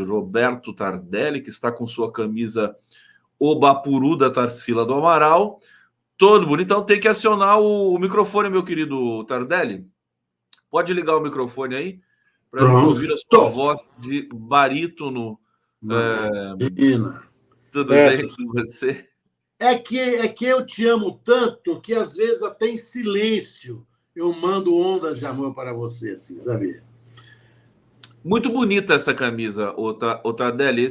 Roberto Tardelli, que está com sua camisa Obapuru da Tarsila do Amaral. Todo bonito. Então tem que acionar o microfone, meu querido Tardelli. Pode ligar o microfone aí para a gente ouvir a sua voz de barítono. Tudo bem com você? É que eu te amo tanto que às vezes até em silêncio eu mando ondas de amor para você, assim, sabe? Muito bonita essa camisa, o Tardelli.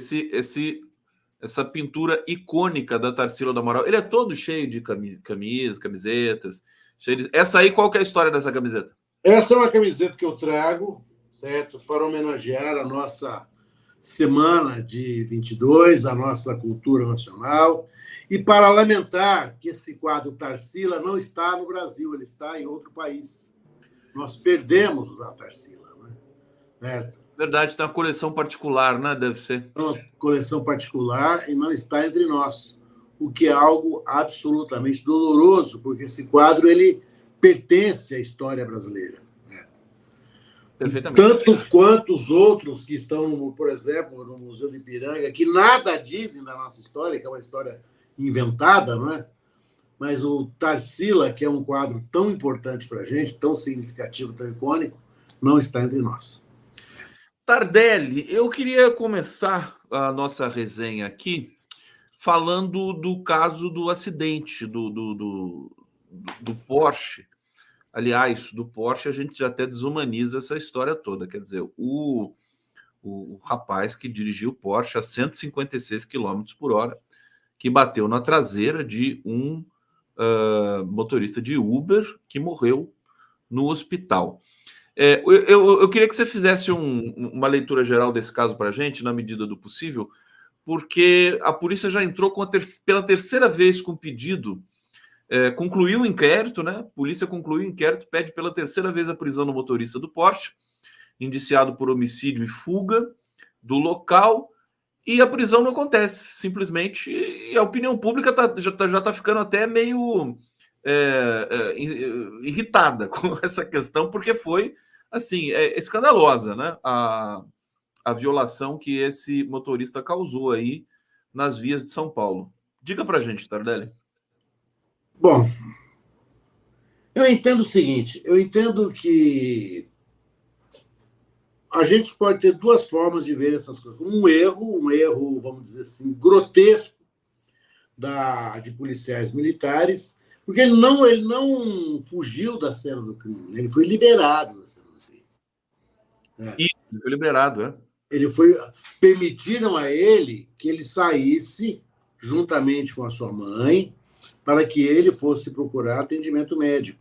Essa pintura icônica da Tarsila do Amaral. Ele é todo cheio de camisetas. Essa aí, qual que é a história dessa camiseta? Essa é uma camiseta que eu trago, certo? Para homenagear a nossa Semana de 22, a nossa cultura nacional, e para lamentar que esse quadro Tarsila não está no Brasil, ele está em outro país. Nós perdemos a Tarsila, né? Certo? Verdade, tem uma coleção particular, né? Deve ser. É uma coleção particular e não está entre nós, o que é algo absolutamente doloroso, porque esse quadro ele pertence à história brasileira. Perfeitamente. Tanto quanto os outros que estão, por exemplo, no Museu do Ipiranga, que nada dizem da nossa história, que é uma história inventada, não é? Mas o Tarsila, que é um quadro tão importante para a gente, tão significativo, tão icônico, não está entre nós. Tardelli, eu queria começar a nossa resenha aqui falando do caso do acidente do Porsche. Aliás, do Porsche a gente já até desumaniza essa história toda. Quer dizer, o rapaz que dirigiu o Porsche a 156 km por hora, que bateu na traseira de um motorista de Uber que morreu no hospital. Eu queria que você fizesse uma leitura geral desse caso para a gente, na medida do possível, porque a polícia já entrou pela terceira vez com pedido. Concluiu o inquérito, né? A polícia concluiu o inquérito, pede pela terceira vez a prisão do motorista do Porsche, indiciado por homicídio e fuga do local, e a prisão não acontece, simplesmente, e a opinião pública já está ficando até meio irritada com essa questão, porque foi, assim, escandalosa, né? A violação que esse motorista causou aí nas vias de São Paulo. Diga pra gente, Tardelli. Bom, eu entendo o seguinte, eu entendo que a gente pode ter duas formas de ver essas coisas. Um erro, vamos dizer assim, grotesco de policiais militares, porque ele não fugiu da cena do crime, ele foi liberado da cena do crime. Ele foi liberado, Permitiram a ele que ele saísse juntamente com a sua mãe para que ele fosse procurar atendimento médico.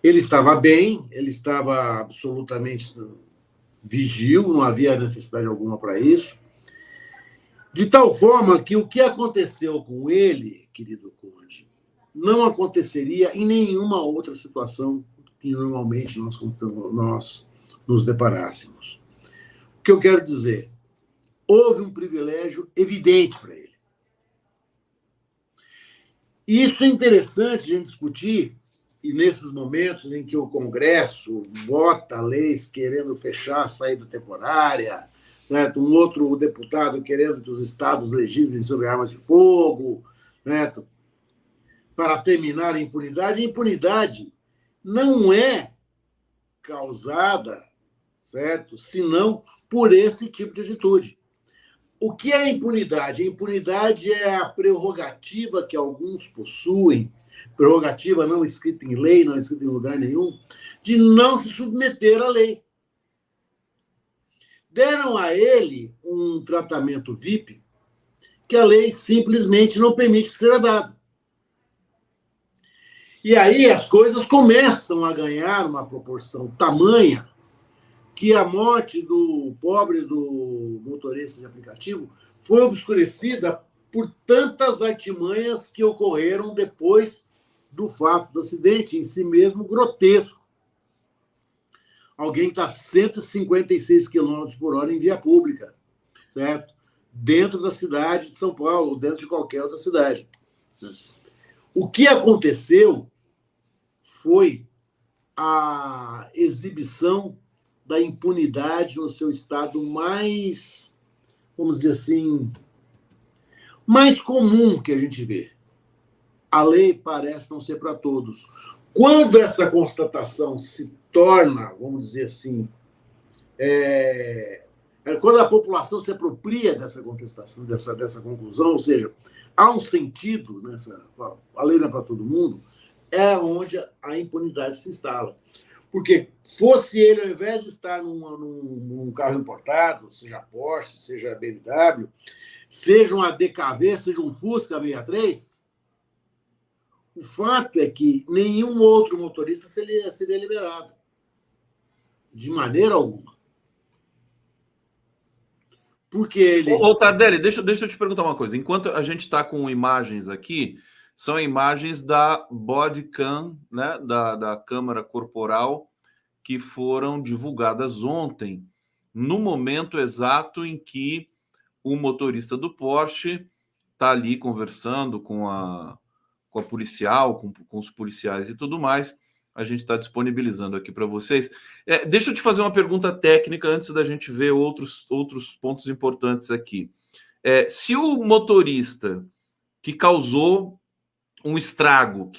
Ele estava bem, ele estava absolutamente vigil, não havia necessidade alguma para isso. De tal forma que o que aconteceu com ele, querido Conde, não aconteceria em nenhuma outra situação que normalmente nós nos deparássemos. O que eu quero dizer? Houve um privilégio evidente para ele. E isso é interessante a gente discutir, e nesses momentos em que o Congresso vota leis querendo fechar a saída temporária, certo? Um outro deputado querendo que os estados legislem sobre armas de fogo, certo? Para terminar a impunidade. A impunidade não é causada, certo? Senão por esse tipo de atitude. O que é a impunidade? A impunidade é a prerrogativa que alguns possuem, prerrogativa não escrita em lei, não escrita em lugar nenhum, de não se submeter à lei. Deram a ele um tratamento VIP que a lei simplesmente não permite que seja dado. E aí as coisas começam a ganhar uma proporção tamanha que a morte do pobre do motorista de aplicativo foi obscurecida por tantas artimanhas que ocorreram depois do fato do acidente, em si mesmo grotesco. Alguém está a 156 km por hora em via pública, certo? Dentro da cidade de São Paulo, ou dentro de qualquer outra cidade. O que aconteceu foi a exibição da impunidade no seu estado mais, vamos dizer assim, mais comum que a gente vê. A lei parece não ser para todos. Quando essa constatação se torna, vamos dizer assim, quando a população se apropria dessa contestação, dessa conclusão, ou seja, há um sentido nessa, a lei não é para todo mundo, é onde a impunidade se instala. Porque fosse ele, ao invés de estar num carro importado, seja Porsche, seja BMW, seja um ADKV, seja um Fusca 63, o fato é que nenhum outro motorista seria liberado. De maneira alguma. Porque ele... Ô, Tardelli, deixa eu te perguntar uma coisa. Enquanto a gente está com imagens aqui, são imagens da bodycam, né, da câmera corporal, que foram divulgadas ontem, no momento exato em que o motorista do Porsche está ali conversando com a policial, com os policiais e tudo mais. A gente está disponibilizando aqui para vocês. Deixa eu te fazer uma pergunta técnica antes da gente ver outros pontos importantes aqui. Se o motorista que causou um estrago,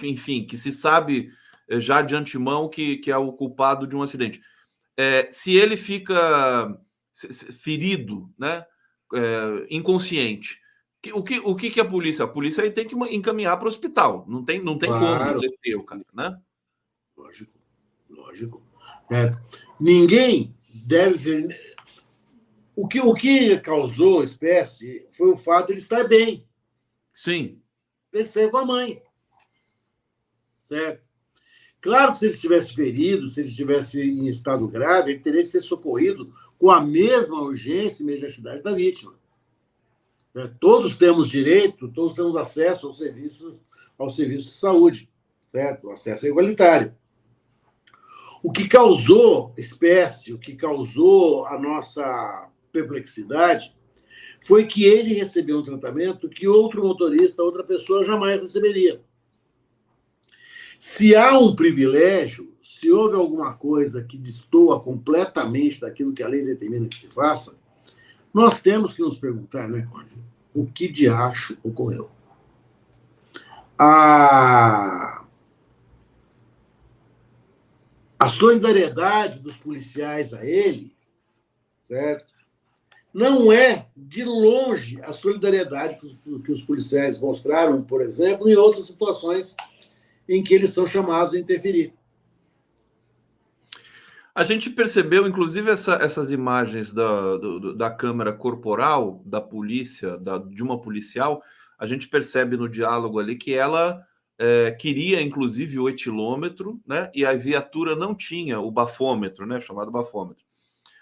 enfim, que se sabe já de antemão que é o culpado de um acidente, se ele fica ferido, né, inconsciente, o que a polícia? A polícia aí tem que encaminhar para o hospital. Não tem Claro. como deter o cara, né? Lógico. Ninguém deve ver. O que causou espécie foi o fato de ele estar bem. Sim. Ele saiu com a mãe. Certo? Claro que se ele estivesse ferido, se ele estivesse em estado grave, ele teria que ser socorrido com a mesma urgência e imediatidade da vítima. Todos temos direito, todos temos acesso ao serviço de saúde, certo? O acesso é igualitário. O que causou espécie, o que causou a nossa perplexidade, foi que ele recebeu um tratamento que outro motorista, outra pessoa jamais receberia. Se há um privilégio, se houve alguma coisa que destoa completamente daquilo que a lei determina que se faça, nós temos que nos perguntar, né, Conde, o que de acho ocorreu. A solidariedade dos policiais a ele, certo? Não é, de longe, a solidariedade que os policiais mostraram, por exemplo, em outras situações em que eles são chamados a interferir. A gente percebeu, inclusive, essas imagens da câmera corporal da polícia, de uma policial, a gente percebe no diálogo ali que ela queria, inclusive, o etilômetro, né? E a viatura não tinha o bafômetro, né? Chamado bafômetro.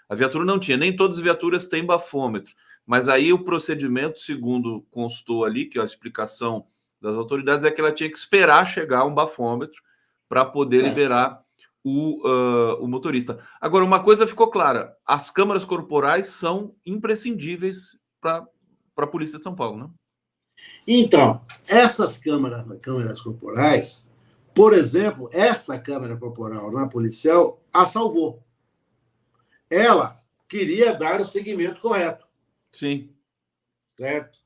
A viatura não tinha, nem todas as viaturas têm bafômetro, mas aí o procedimento, segundo constou ali, que é a explicação das autoridades, é que ela tinha que esperar chegar um bafômetro para poder liberar o motorista. Agora, uma coisa ficou clara: as câmeras corporais são imprescindíveis para a Polícia de São Paulo, né? Então, essas câmeras corporais, por exemplo, essa câmera corporal na policial a salvou. Ela queria dar o segmento correto. Sim. Certo?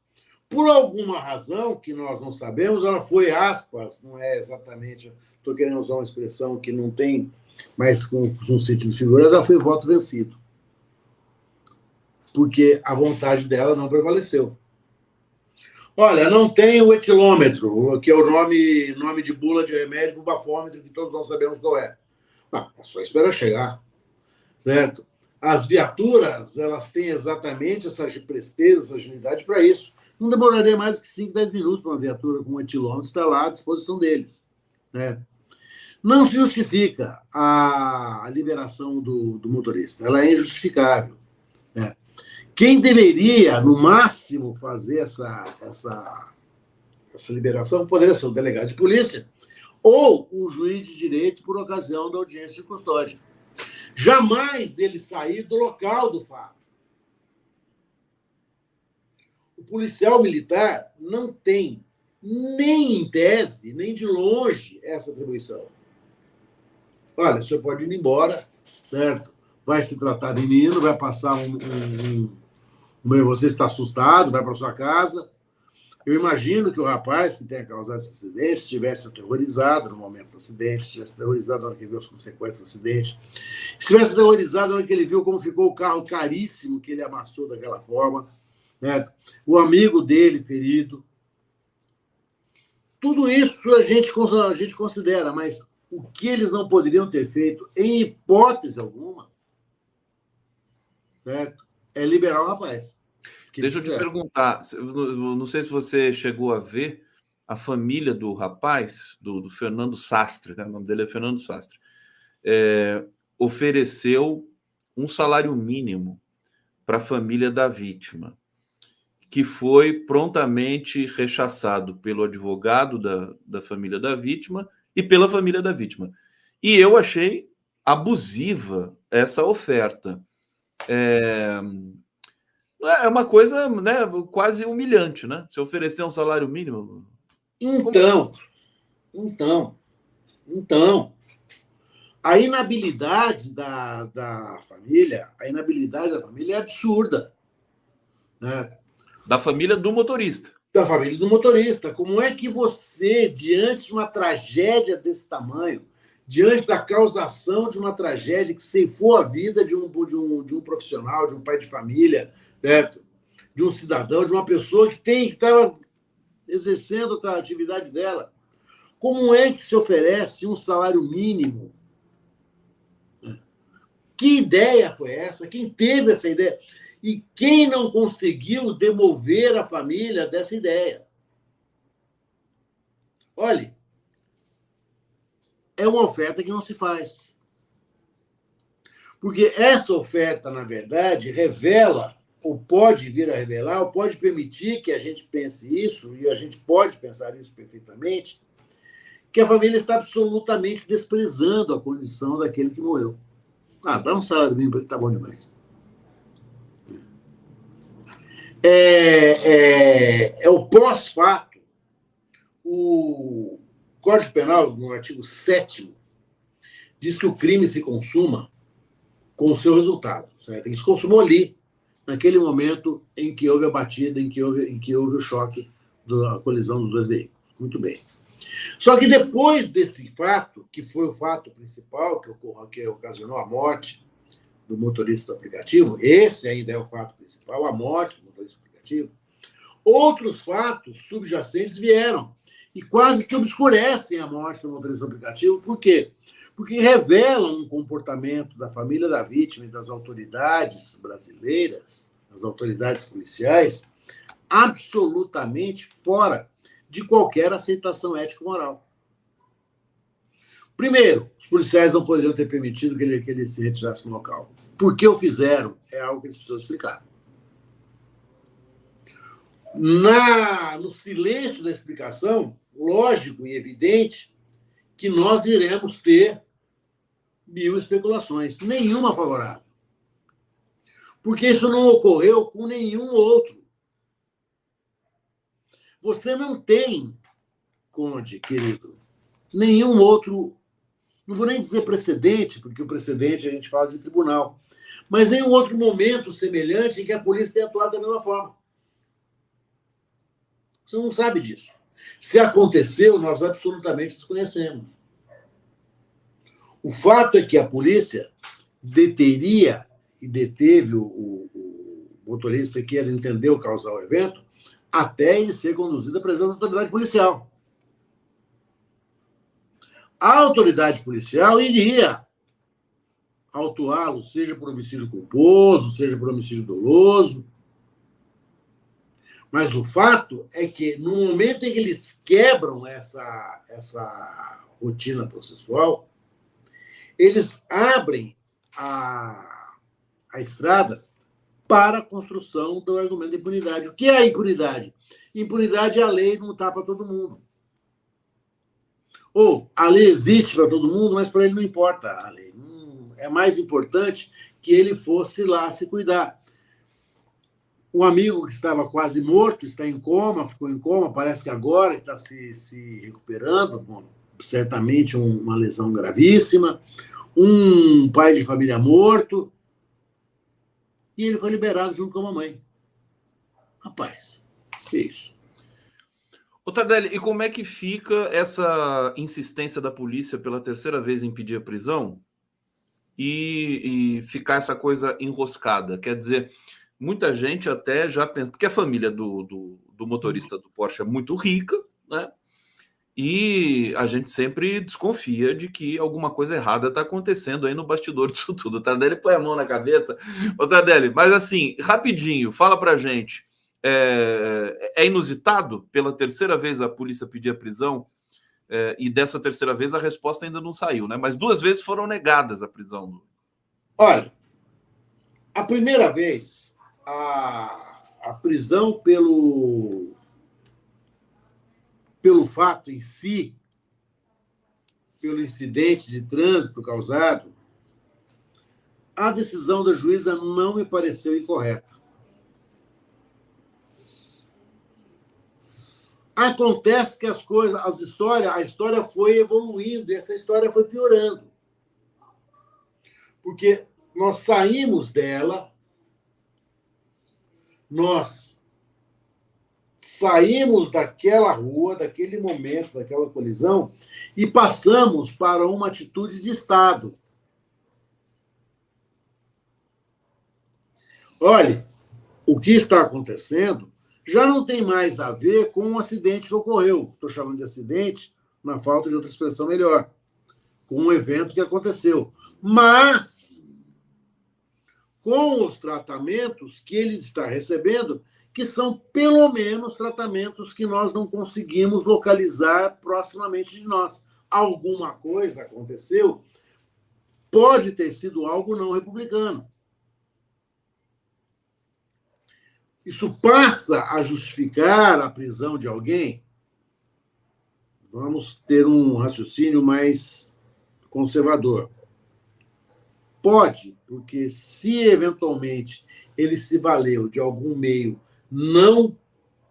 Por alguma razão que nós não sabemos, ela foi, aspas, não é exatamente, estou querendo usar uma expressão que não tem, mas com um sentido figurado, ela foi voto vencido. Porque a vontade dela não prevaleceu. Olha, não tem o etilômetro, que é o nome de bula de remédio, o bafômetro, que todos nós sabemos qual é. Não, é só esperar chegar. Certo? As viaturas, elas têm exatamente essa presteza, essa agilidade para isso. Não demoraria mais do que 5, 10 minutos para uma viatura com um etilômetro estar lá à disposição deles. Né? Não se justifica a liberação do motorista. Ela é injustificável. Né? Quem deveria, no máximo, fazer essa liberação poderia ser o delegado de polícia ou o juiz de direito por ocasião da audiência de custódia. Jamais ele sair do local do fato. O policial militar não tem, nem em tese, nem de longe, essa atribuição. Olha, o senhor pode ir embora, certo? Vai se tratar de menino, vai passar você está assustado, vai para sua casa. Eu imagino que o rapaz que tenha causado esse acidente estivesse aterrorizado no momento do acidente, estivesse aterrorizado na hora que viu as consequências do acidente, estivesse aterrorizado na hora que ele viu como ficou o carro caríssimo que ele amassou daquela forma, né? O amigo dele ferido. Tudo isso a gente considera, mas o que eles não poderiam ter feito, em hipótese alguma, certo? É liberar o rapaz. Deixa eu te perguntar, não sei se você chegou a ver a família do rapaz, do Fernando Sastre, né? O nome dele é Fernando Sastre, ofereceu um salário mínimo para a família da vítima, que foi prontamente rechaçado pelo advogado da família da vítima e pela família da vítima. E eu achei abusiva essa oferta. É uma coisa, né, quase humilhante, né? Se oferecer um salário mínimo. Então, a inabilidade da família é absurda, né? Da família do motorista. Da família do motorista. Como é que você, diante de uma tragédia desse tamanho, diante da causação de uma tragédia que ceifou a vida de um profissional, de um pai de família, certo? De um cidadão, de uma pessoa que estava exercendo a atividade dela, como é que se oferece um salário mínimo? Que ideia foi essa? Quem teve essa ideia? E quem não conseguiu demover a família dessa ideia? Olha, é uma oferta que não se faz. Porque essa oferta, na verdade, revela, ou pode vir a revelar, ou pode permitir que a gente pense isso, e a gente pode pensar isso perfeitamente, que a família está absolutamente desprezando a condição daquele que morreu. Dá um salário mínimo para ele, tá bom demais. É o pós-fato. O Código Penal, no artigo 7º, diz que o crime se consuma com o seu resultado. Certo? Ele se consumou ali, naquele momento em que houve a batida, em que houve o choque, da colisão dos dois veículos. Muito bem. Só que depois desse fato, que foi o fato principal que ocasionou a morte do motorista do aplicativo, esse ainda é o fato principal, a morte do motorista do aplicativo, outros fatos subjacentes vieram e quase que obscurecem a morte do motorista do aplicativo. Por quê? Porque revelam um comportamento da família da vítima e das autoridades brasileiras, das autoridades policiais, absolutamente fora de qualquer aceitação ético-moral. Primeiro, os policiais não poderiam ter permitido que ele se retirasse do local. Por que o fizeram? É algo que eles precisam explicar. No silêncio da explicação, lógico e evidente que nós iremos ter 1000 especulações, nenhuma favorável. Porque isso não ocorreu com nenhum outro. Você não tem, Conde, querido, nenhum outro, não vou nem dizer precedente, porque o precedente a gente fala de tribunal, mas nenhum outro momento semelhante em que a polícia tenha atuado da mesma forma. Você não sabe disso. Se aconteceu, nós absolutamente desconhecemos. O fato é que a polícia deteria e deteve o motorista que ele entendeu causar o evento até ele ser conduzido à presença da autoridade policial. A autoridade policial iria autuá-lo, seja por homicídio culposo, seja por homicídio doloso. Mas o fato é que, no momento em que eles quebram essa rotina processual, eles abrem a estrada para a construção do argumento de impunidade. O que é a impunidade? Impunidade é a lei não tá para todo mundo. Ou a lei existe para todo mundo, mas para ele não importa a lei. É mais importante que ele fosse lá se cuidar. O amigo que estava quase morto está em coma, ficou em coma, parece que agora está se recuperando, certamente uma lesão gravíssima. um pai de família morto, e ele foi liberado junto com a mamãe. Rapaz, que isso? Ô, Tardelli, e como é que fica essa insistência da polícia pela terceira vez em pedir a prisão e ficar essa coisa enroscada? Quer dizer, muita gente até já pensa, porque a família do motorista do Porsche é muito rica, né? E a gente sempre desconfia de que alguma coisa errada está acontecendo aí no bastidor disso tudo. O Tardelli põe a mão na cabeça. Ô, Tardelli, mas assim, rapidinho, fala pra gente. É inusitado pela terceira vez a polícia pedir a prisão, e dessa terceira vez a resposta ainda não saiu, né? Mas duas vezes foram negadas a prisão. Olha, a primeira vez, a prisão pelo fato em si, pelo incidente de trânsito causado, a decisão da juíza não me pareceu incorreta. Acontece que a história foi evoluindo, e essa história foi piorando. Porque nós saímos dela, nós saímos daquela rua, daquele momento, daquela colisão, e passamos para uma atitude de Estado. Olha, o que está acontecendo já não tem mais a ver com um acidente que ocorreu. Estou chamando de acidente, na falta de outra expressão melhor, com um evento que aconteceu. Mas, com os tratamentos que ele está recebendo, que são, pelo menos, tratamentos que nós não conseguimos localizar proximamente de nós. Alguma coisa aconteceu, pode ter sido algo não republicano. Isso passa a justificar a prisão de alguém? Vamos ter um raciocínio mais conservador. Pode, porque se eventualmente ele se valeu de algum meio não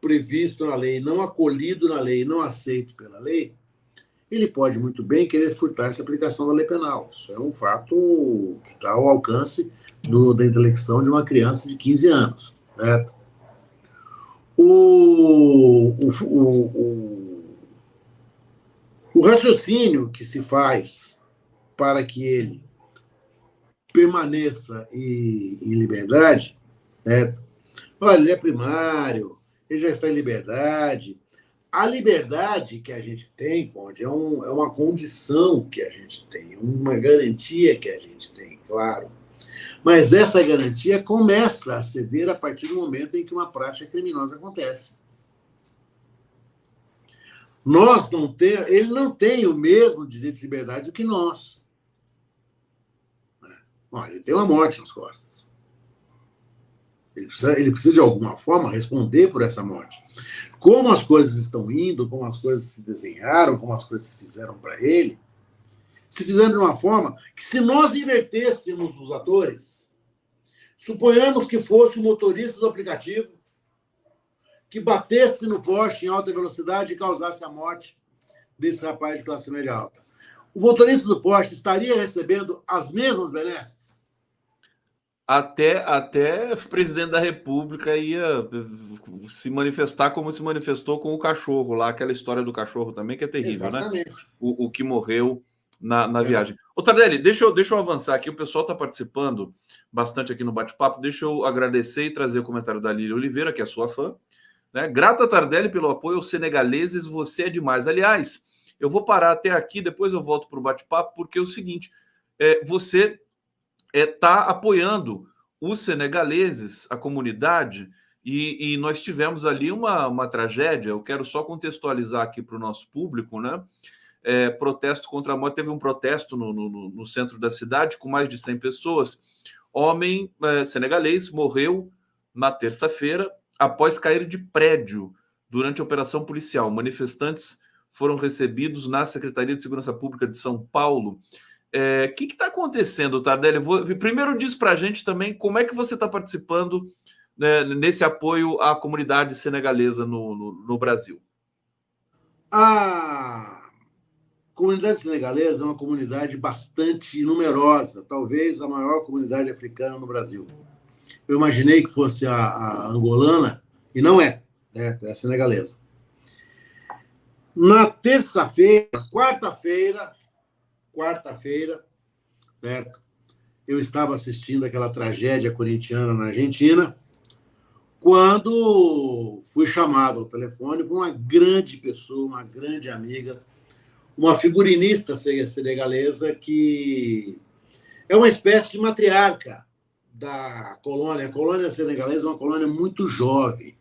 previsto na lei, não acolhido na lei, não aceito pela lei, ele pode muito bem querer furtar essa aplicação da lei penal. Isso é um fato que está ao alcance da intelecção de uma criança de 15 anos. Certo? O raciocínio que se faz para que ele permaneça em liberdade, certo? Olha, ele é primário, ele já está em liberdade. A liberdade que a gente tem, Conde, é uma condição que a gente tem, uma garantia que a gente tem, claro. Mas essa garantia começa a ceder a partir do momento em que uma prática criminosa acontece. Ele não tem o mesmo direito de liberdade do que nós. Olha, ele tem uma morte nas costas. Ele precisa, de alguma forma, responder por essa morte. Como as coisas estão indo, como as coisas se desenharam, como as coisas se fizeram para ele, se fizeram de uma forma que, se nós invertêssemos os atores, suponhamos que fosse o motorista do aplicativo que batesse no poste em alta velocidade e causasse a morte desse rapaz de classe média alta. O motorista do poste estaria recebendo as mesmas benesses? Até o presidente da República ia se manifestar como se manifestou com o cachorro lá, aquela história do cachorro também, que é terrível, exatamente, né? O que morreu na viagem. Ô, Tardelli, deixa eu avançar aqui, o pessoal está participando bastante aqui no bate-papo, deixa eu agradecer e trazer o comentário da Lília Oliveira, que é sua fã, né? Grata, Tardelli, pelo apoio aos senegaleses, você é demais. Aliás, eu vou parar até aqui, depois eu volto para o bate-papo, porque é o seguinte, você está apoiando os senegaleses, a comunidade, e nós tivemos ali uma tragédia. Eu quero só contextualizar aqui para o nosso público, né? Protesto contra a morte. Teve um protesto no centro da cidade com mais de 100 pessoas. Homem senegalês morreu na terça-feira após cair de prédio durante a operação policial. Manifestantes foram recebidos na Secretaria de Segurança Pública de São Paulo. O que está acontecendo, Tardelli? Primeiro diz para a gente também como é que você está participando, né, nesse apoio à comunidade senegalesa no Brasil. A comunidade senegalesa é uma comunidade bastante numerosa, talvez a maior comunidade africana no Brasil. Eu imaginei que fosse a angolana, e não é, é a senegalesa. Na terça-feira, quarta-feira, certo? Eu estava assistindo aquela tragédia corintiana na Argentina, quando fui chamado ao telefone por uma grande pessoa, uma grande amiga, uma figurinista senegalesa que é uma espécie de matriarca da colônia. A colônia senegalesa é uma colônia muito jovem.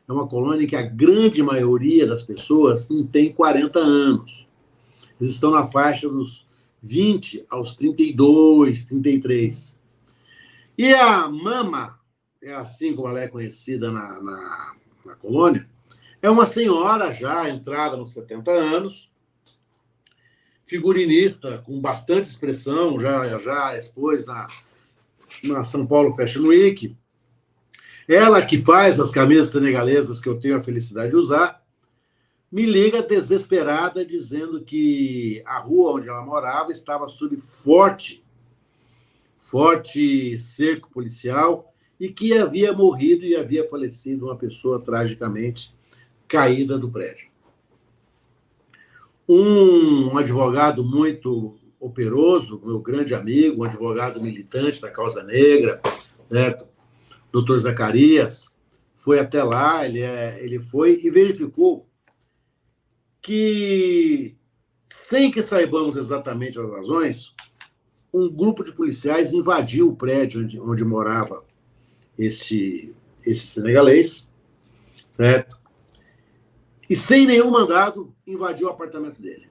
É uma colônia que a grande maioria das pessoas não tem 40 anos. Eles estão na faixa dos 20 aos 32, 33. E a Mama, é assim como ela é conhecida na colônia, é uma senhora já entrada nos 70 anos, figurinista com bastante expressão, já expôs na São Paulo Fashion Week. Ela que faz as camisas senegalesas que eu tenho a felicidade de usar, me liga desesperada dizendo que a rua onde ela morava estava sob forte cerco policial e que havia morrido e havia falecido uma pessoa tragicamente caída do prédio. Um advogado muito operoso, meu grande amigo, um advogado militante da causa negra, certo? Dr. Zacarias, foi até lá, ele foi e verificou que, sem que saibamos exatamente as razões, um grupo de policiais invadiu o prédio onde morava esse senegalês, certo? E, sem nenhum mandado, invadiu o apartamento dele.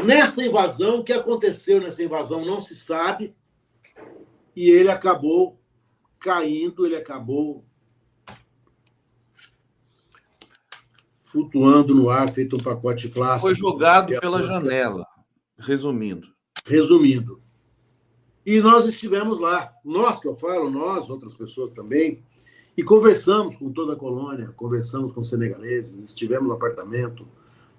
Nessa invasão, o que aconteceu nessa invasão não se sabe, e ele acabou caindo, ele acabou flutuando no ar, feito um pacote plástico. Foi jogado pela janela, resumindo. E nós estivemos lá, nós que eu falo, nós, outras pessoas também, e conversamos com toda a colônia, conversamos com os senegaleses, estivemos no apartamento,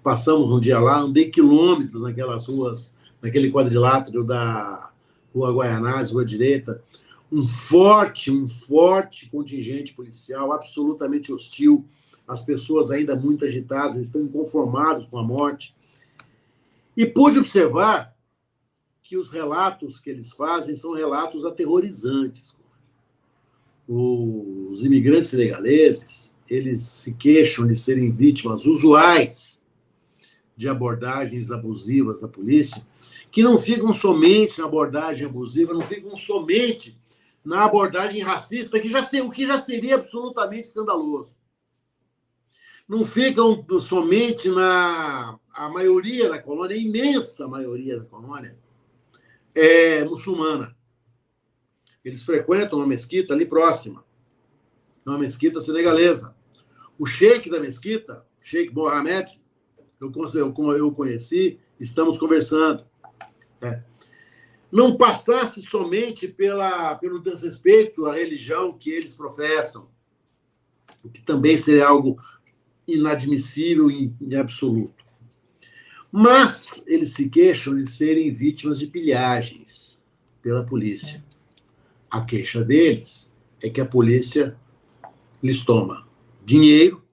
passamos um dia lá, andei quilômetros naquelas ruas, naquele quadrilátero da Rua Guaianazes, Rua Direita, um forte contingente policial, absolutamente hostil, as pessoas ainda muito agitadas, estão inconformados com a morte. E pude observar que os relatos que eles fazem são relatos aterrorizantes. Os imigrantes senegaleses, eles se queixam de serem vítimas usuais de abordagens abusivas da polícia, que não ficam somente na abordagem abusiva, não ficam somente na abordagem racista, o que já seria absolutamente escandaloso. Não ficam somente a maioria da colônia, a imensa maioria da colônia, é muçulmana. Eles frequentam uma mesquita ali próxima, uma mesquita senegalesa. O sheik da mesquita, Sheik Mohamed, como eu conheci, estamos conversando. Não passasse somente pelo desrespeito à religião que eles professam, o que também seria algo inadmissível em absoluto. Mas eles se queixam de serem vítimas de pilhagens pela polícia. A queixa deles é que a polícia lhes toma dinheiro,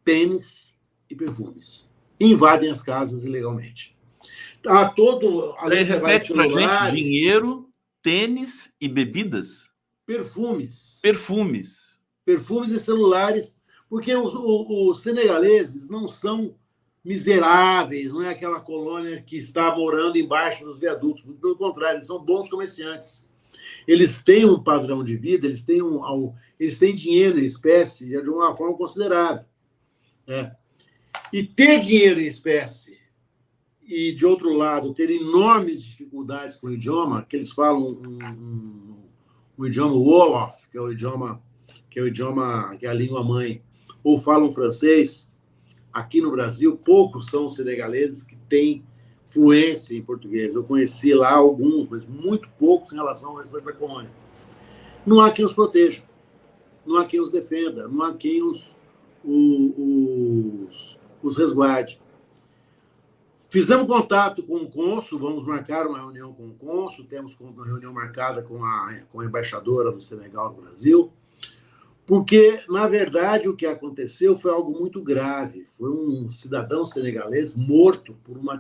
tênis e perfumes. E invadem as casas ilegalmente. Repete para a gente: dinheiro, tênis e bebidas? Perfumes. Perfumes e celulares, porque os senegaleses não são miseráveis, não é aquela colônia que está morando embaixo dos viadutos. Pelo contrário, eles são bons comerciantes. Eles têm um padrão de vida, eles têm dinheiro em espécie de uma forma considerável. E ter dinheiro em espécie e, de outro lado, ter enormes dificuldades com o idioma, que eles falam o idioma Wolof, que é a língua mãe, ou falam francês. Aqui no Brasil, poucos são os senegaleses que têm fluência em português. Eu conheci lá alguns, mas muito poucos em relação ao restante da colônia. Não há quem os proteja, não há quem os defenda, não há quem os resguarde. Fizemos contato com o cônsul, vamos marcar uma reunião com o cônsul, temos uma reunião marcada com a embaixadora do Senegal no Brasil, porque, na verdade, o que aconteceu foi algo muito grave. Foi um cidadão senegalês morto por uma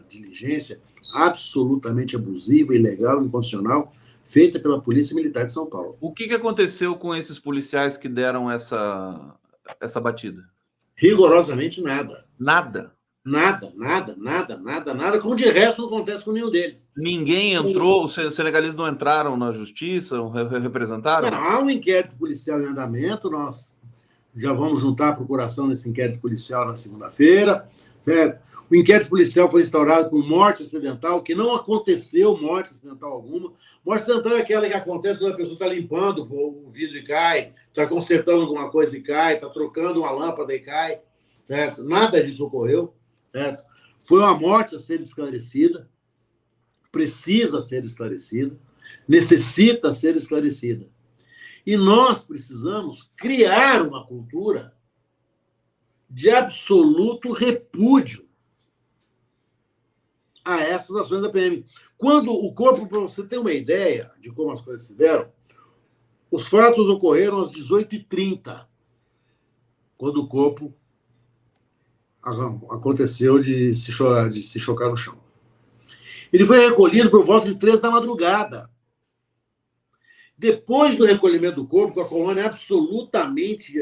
diligência absolutamente abusiva, ilegal, inconstitucional, feita pela Polícia Militar de São Paulo. O que aconteceu com esses policiais que deram essa batida? Rigorosamente nada. Nada? Nada, como de resto não acontece com nenhum deles. Ninguém entrou, os senegaleses não entraram na justiça, representaram? Não, há um inquérito policial em andamento, nós já vamos juntar a procuração nesse inquérito policial na segunda-feira. Certo? O inquérito policial foi instaurado por morte acidental, que não aconteceu morte acidental alguma. Morte acidental é aquela que acontece quando a pessoa está limpando o vidro e cai, está consertando alguma coisa e cai, está trocando uma lâmpada e cai. Certo? Nada disso ocorreu. Certo? Foi uma morte a ser esclarecida, precisa ser esclarecida, necessita ser esclarecida. E nós precisamos criar uma cultura de absoluto repúdio a essas ações da PM. Quando o corpo, para você ter uma ideia de como as coisas se deram, os fatos ocorreram às 18h30, quando o corpo aconteceu de se chocar no chão. Ele foi recolhido por volta de 3 da madrugada. Depois do recolhimento do corpo, com a colônia absolutamente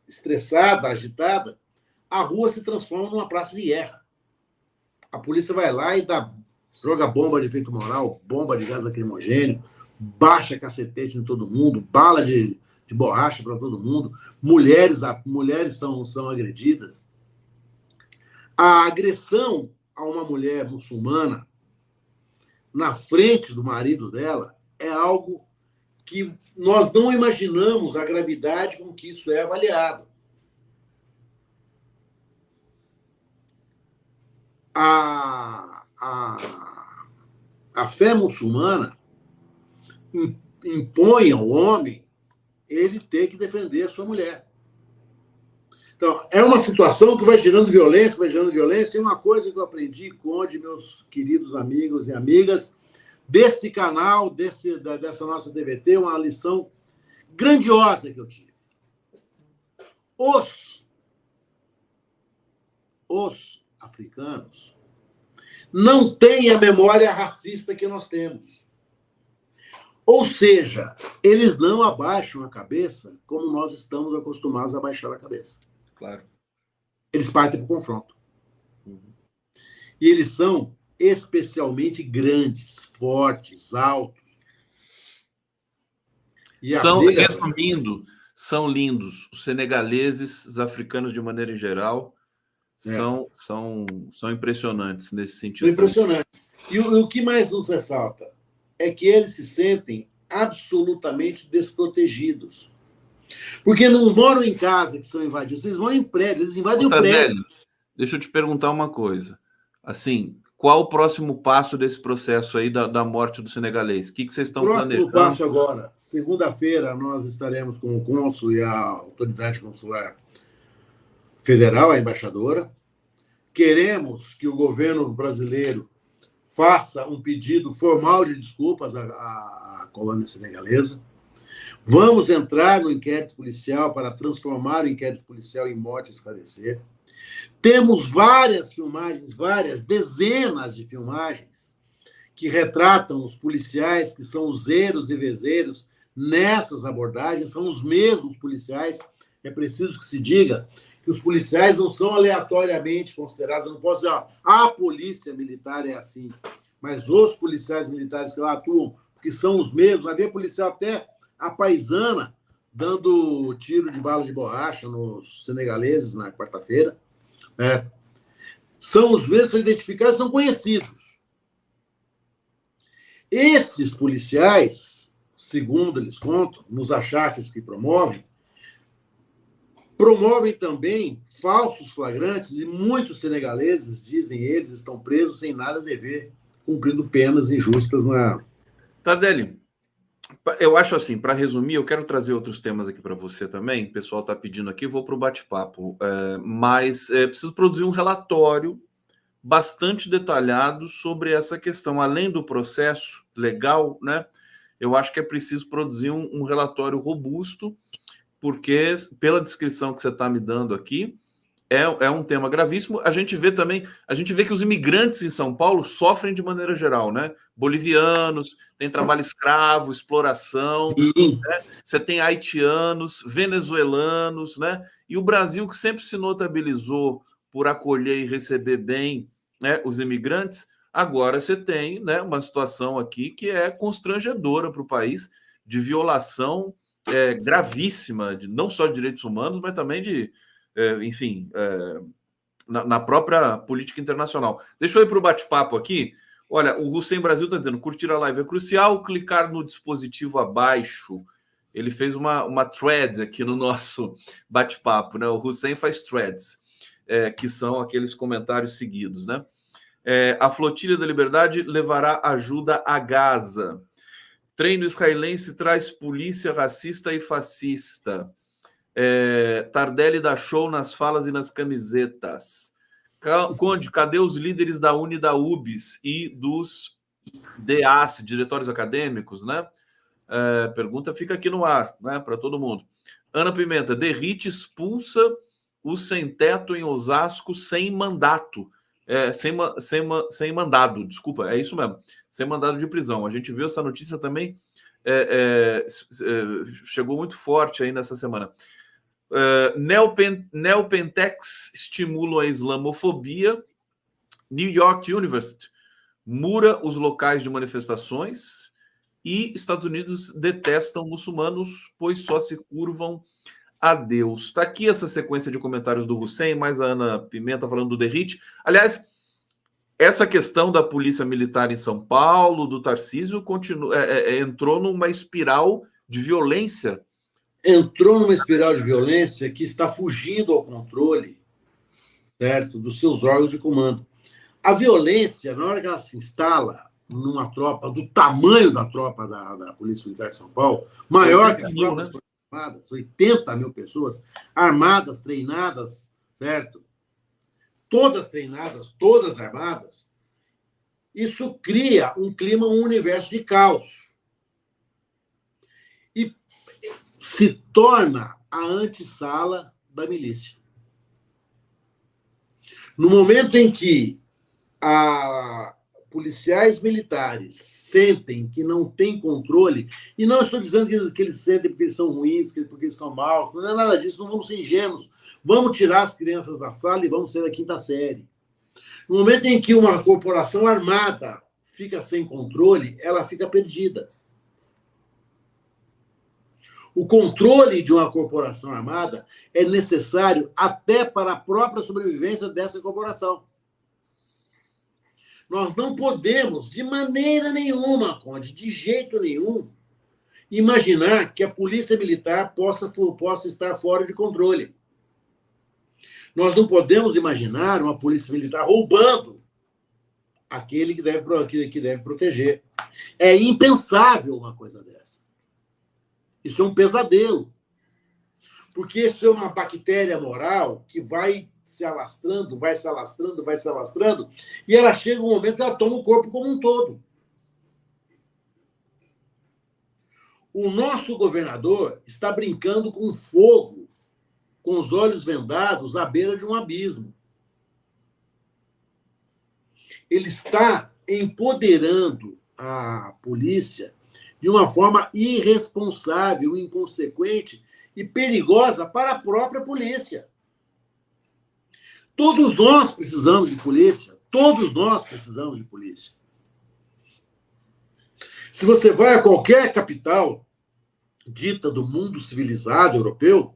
estressada, agitada, a rua se transforma numa praça de guerra. A polícia vai lá e joga bomba de efeito moral, bomba de gás lacrimogêneo, baixa cacetete em todo mundo, bala de borracha para todo mundo. Mulheres são agredidas. A agressão a uma mulher muçulmana na frente do marido dela é algo que nós não imaginamos a gravidade com que isso é avaliado. A fé muçulmana impõe ao homem ele ter que defender a sua mulher. Então, é uma situação que vai gerando violência, e uma coisa que eu aprendi com meus queridos amigos e amigas desse canal, dessa nossa TVT, uma lição grandiosa que eu tive. Os africanos não têm a memória racista que nós temos. Ou seja, eles não abaixam a cabeça como nós estamos acostumados a abaixar a cabeça. Claro. Eles partem para o confronto. E eles são especialmente grandes, fortes, altos. Resumindo, são lindos. Os senegaleses, os africanos de maneira geral, são impressionantes nesse sentido. Impressionante. E o que mais nos ressalta é que eles se sentem absolutamente desprotegidos. Porque não moram em casa que são invadidos, eles moram em prédios, eles invadem o prédio. Deixa eu te perguntar uma coisa. Assim, qual o próximo passo desse processo aí da morte do senegalês? O que vocês estão planejando? Próximo passo agora. Segunda-feira nós estaremos com o cônsul e a autoridade consular federal, a embaixadora. Queremos que o governo brasileiro faça um pedido formal de desculpas à colônia senegalesa. Vamos entrar no inquérito policial para transformar o inquérito policial em morte e esclarecer. Temos várias filmagens, dezenas de filmagens que retratam os policiais que são os zeros e vezeiros nessas abordagens, são os mesmos policiais. É preciso que se diga que os policiais não são aleatoriamente considerados, eu não posso dizer, a polícia militar é assim, mas os policiais militares que lá atuam, que são os mesmos, havia policial até a paisana dando tiro de bala de borracha nos senegaleses na quarta-feira. São os mesmos, são identificados, são conhecidos. Esses policiais, segundo eles contam, nos achaques que promovem também falsos flagrantes e muitos senegaleses, dizem eles, estão presos sem nada a dever, cumprindo penas injustas na... Tardelli, Eu acho assim, para resumir, eu quero trazer outros temas aqui para você também. O pessoal está pedindo aqui, vou para o bate-papo. Mas preciso produzir um relatório bastante detalhado sobre essa questão. Além do processo legal, né? Eu acho que é preciso produzir um relatório robusto, porque, pela descrição que você está me dando aqui, é um tema gravíssimo. A gente vê também, a gente vê que os imigrantes em São Paulo sofrem de maneira geral, né? Bolivianos, tem trabalho escravo, exploração, Sim. né? Você tem haitianos, venezuelanos, né? E o Brasil, que sempre se notabilizou por acolher e receber bem, né, os imigrantes, agora você tem, né, uma situação aqui que é constrangedora para o país, de violação gravíssima, não só de direitos humanos, mas também de enfim, na própria política internacional. Deixa eu ir para o bate-papo aqui. Olha, o Hussein Brasil está dizendo: curtir a live é crucial, clicar no dispositivo abaixo. Ele fez uma thread aqui no nosso bate-papo, né? O Hussein faz threads, que são aqueles comentários seguidos, né? A flotilha da liberdade levará ajuda a Gaza. Treino israelense traz polícia racista e fascista. Tardelli dá show nas falas e nas camisetas. Conde, cadê os líderes da Uni, da UBS e dos DAs, diretórios acadêmicos, né? Pergunta fica aqui no ar, né, para todo mundo. Ana Pimenta: Derrite expulsa o sem-teto em Osasco sem mandato. Sem mandado, desculpa, é isso mesmo, sem mandado de prisão. A gente viu essa notícia também, chegou muito forte aí nessa semana. Neopentex estimulam a islamofobia. New York University mura os locais de manifestações. E Estados Unidos detestam muçulmanos, pois só se curvam a Deus. Está aqui essa sequência de comentários do Hussein, mais a Ana Pimenta falando do Derrite. Aliás, essa questão da polícia militar em São Paulo, do Tarcísio, entrou numa espiral de violência. Entrou numa espiral de violência que está fugindo ao controle, certo, dos seus órgãos de comando. A violência, na hora que ela se instala numa tropa do tamanho da tropa da Polícia Militar de São Paulo, maior que as tropas armadas, 80 mil pessoas armadas, treinadas, certo? Todas treinadas, todas armadas. Isso cria um clima, um universo de caos. E se torna a antessala da milícia. No momento em que policiais militares sentem que não tem controle, e não estou dizendo que eles sentem porque eles são ruins, porque eles são maus, não é nada disso, não vamos ser ingênuos. Vamos tirar as crianças da sala e vamos ser da quinta série. No momento em que uma corporação armada fica sem controle, ela fica perdida. O controle de uma corporação armada é necessário até para a própria sobrevivência dessa corporação. Nós não podemos, de maneira nenhuma, Conde, de jeito nenhum, imaginar que a polícia militar possa estar fora de controle. Nós não podemos imaginar uma polícia militar roubando aquele que deve proteger. É impensável uma coisa dessa. Isso é um pesadelo. Porque isso é uma bactéria moral que vai se alastrando, e ela chega um momento que ela toma o corpo como um todo. O nosso governador está brincando com fogo, com os olhos vendados à beira de um abismo. Ele está empoderando a polícia de uma forma irresponsável, inconsequente e perigosa para a própria polícia. Todos nós precisamos de polícia. Todos nós precisamos de polícia. Se você vai a qualquer capital dita do mundo civilizado europeu,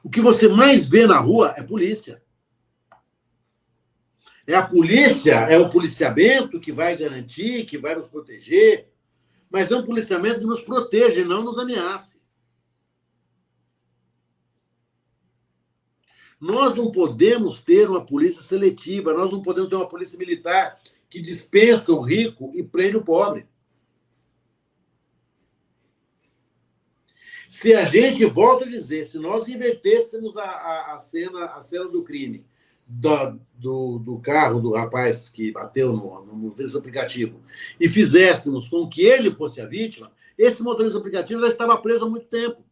o que você mais vê na rua é polícia. É a polícia, é o policiamento que vai garantir, que vai nos proteger, mas é um policiamento que nos proteja e não nos ameace. Nós não podemos ter uma polícia seletiva, nós não podemos ter uma polícia militar que dispensa o rico e prende o pobre. Se a gente, volto a dizer, se nós invertêssemos a cena do crime, do carro do rapaz que bateu no motorista do aplicativo, e fizéssemos com que ele fosse a vítima, esse motorista do aplicativo já estava preso há muito tempo.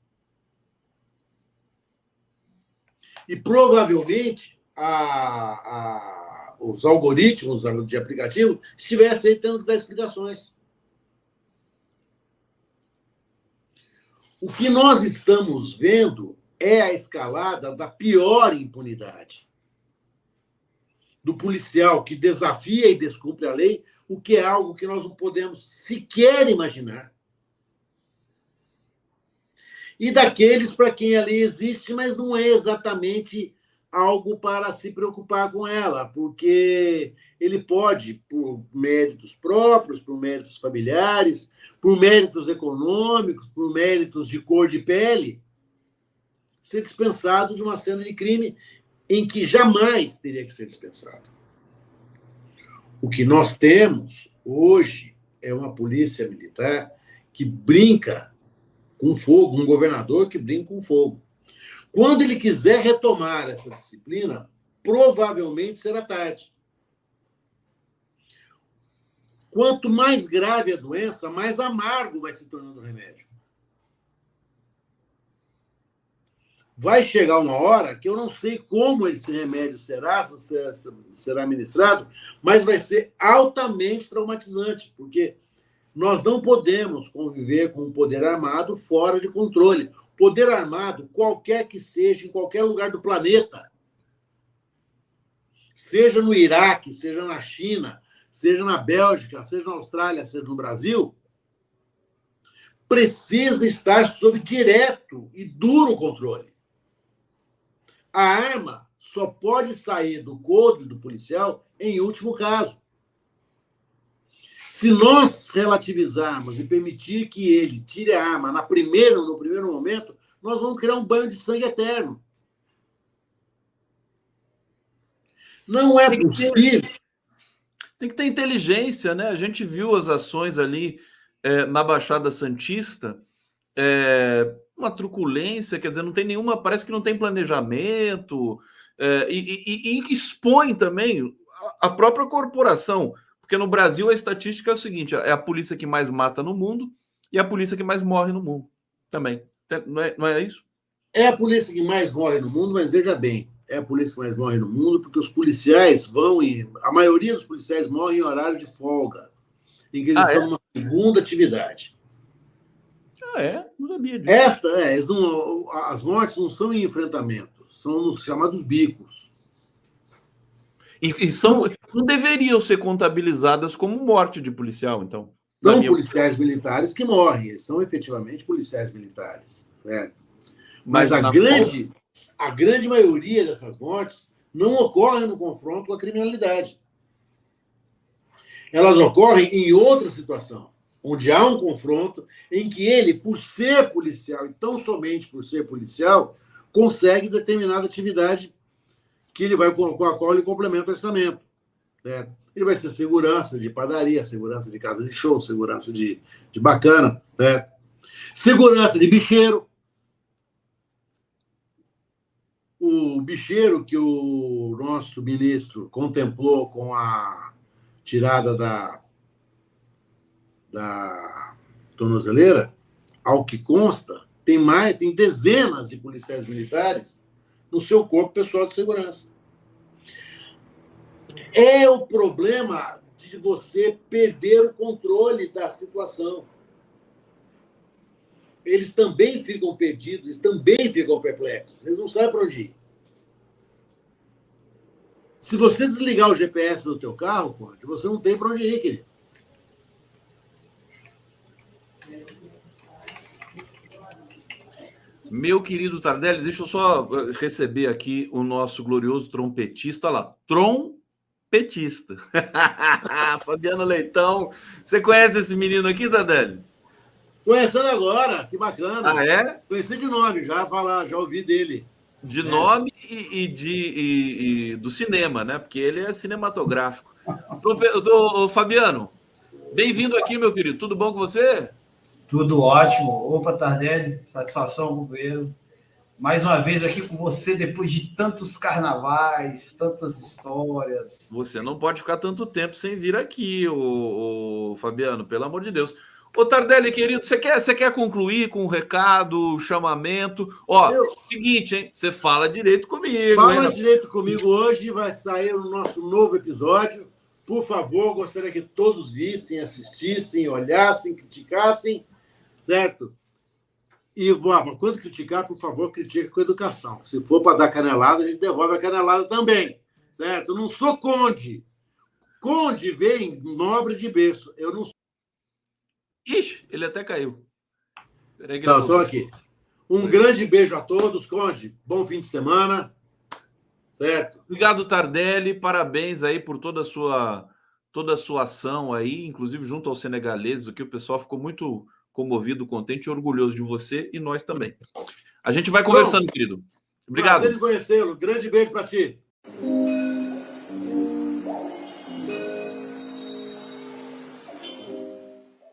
E provavelmente os algoritmos de aplicativo estivessem tendo que dar explicações. O que nós estamos vendo é a escalada da pior impunidade. Do policial que desafia e descumpre a lei, o que é algo que nós não podemos sequer imaginar. E daqueles para quem a lei existe, mas não é exatamente algo para se preocupar com ela, porque ele pode, por méritos próprios, por méritos familiares, por méritos econômicos, por méritos de cor de pele, ser dispensado de uma cena de crime em que jamais teria que ser dispensado. O que nós temos hoje é uma polícia militar que brinca com fogo, um governador que brinca com fogo. Quando ele quiser retomar essa disciplina, provavelmente será tarde. Quanto mais grave a doença, mais amargo vai se tornando o remédio. Vai chegar uma hora que eu não sei como esse remédio será ministrado, mas vai ser altamente traumatizante, porque nós não podemos conviver com o poder armado fora de controle. Poder armado, qualquer que seja, em qualquer lugar do planeta, seja no Iraque, seja na China, seja na Bélgica, seja na Austrália, seja no Brasil, precisa estar sob direto e duro controle. A arma só pode sair do coldre do policial em último caso. Se nós relativizarmos e permitir que ele tire a arma no primeiro momento, nós vamos criar um banho de sangue eterno. Não é possível. Tem que ter inteligência, né? A gente viu as ações ali na Baixada Santista, uma truculência, quer dizer, não tem nenhuma, parece que não tem planejamento, e expõe também a própria corporação. Porque no Brasil a estatística é o seguinte: é a polícia que mais mata no mundo e a polícia que mais morre no mundo também. Não é isso? É a polícia que mais morre no mundo, mas veja bem, é a polícia que mais morre no mundo porque os policiais a maioria dos policiais morrem em horário de folga, em que eles estão numa segunda atividade. Não sabia disso. As mortes não são em enfrentamento, são nos chamados bicos. E não deveriam ser contabilizadas como morte de policial, então. São policiais militares que morrem, eles são efetivamente policiais militares. Né? Mas a grande maioria dessas mortes não ocorre no confronto com a criminalidade. Elas ocorrem em outra situação, onde há um confronto em que ele, por ser policial, e tão somente por ser policial, consegue determinada atividade com a qual ele complementa o orçamento. Né? Ele vai ser segurança de padaria, segurança de casa de show, segurança de bacana, né? Segurança de bicheiro. O bicheiro que o nosso ministro contemplou com a tirada da tornozeleira, ao que consta, tem dezenas de policiais militares no seu corpo pessoal de segurança. É o problema de você perder o controle da situação. Eles também ficam perdidos, eles também ficam perplexos. Eles não sabem para onde ir. Se você desligar o GPS do teu carro, Conde, você não tem para onde ir, querido. Meu querido Tardelli, deixa eu só receber aqui o nosso glorioso trompetista. Olha lá, trompetista. Fabiano Leitão. Você conhece esse menino aqui, Tardelli? Conhecendo agora, que bacana. Ah, é? Conheci de nome, já ouvi dele. De nome e do cinema, né? Porque ele é cinematográfico. Fabiano, bem-vindo aqui, meu querido. Tudo bom com você? Tudo ótimo. Opa, Tardelli, satisfação, companheiro. Mais uma vez aqui com você, depois de tantos carnavais, tantas histórias. Você não pode ficar tanto tempo sem vir aqui, o Fabiano, pelo amor de Deus. Ô, Tardelli, querido, você quer concluir com um recado, um chamamento? Ó, seguinte, hein? Você fala direito comigo. Fala direito comigo hoje, vai sair o nosso novo episódio. Por favor, gostaria que todos vissem, assistissem, olhassem, criticassem, certo? E quando criticar, por favor, critique com educação. Se for para dar canelada, a gente devolve a canelada também, certo? Eu não sou conde. Conde vem nobre de berço. Eu não sou. Ixi, ele até caiu. Peraí que Então, estou aqui. Grande beijo a todos, Conde. Bom fim de semana. Certo? Obrigado, Tardelli. Parabéns aí por toda a sua ação aí, inclusive junto aos senegaleses, o que o pessoal ficou muito comovido, contente e orgulhoso de você e nós também. A gente vai conversando, querido. Obrigado. Prazer em conhecê-lo. Grande beijo para ti.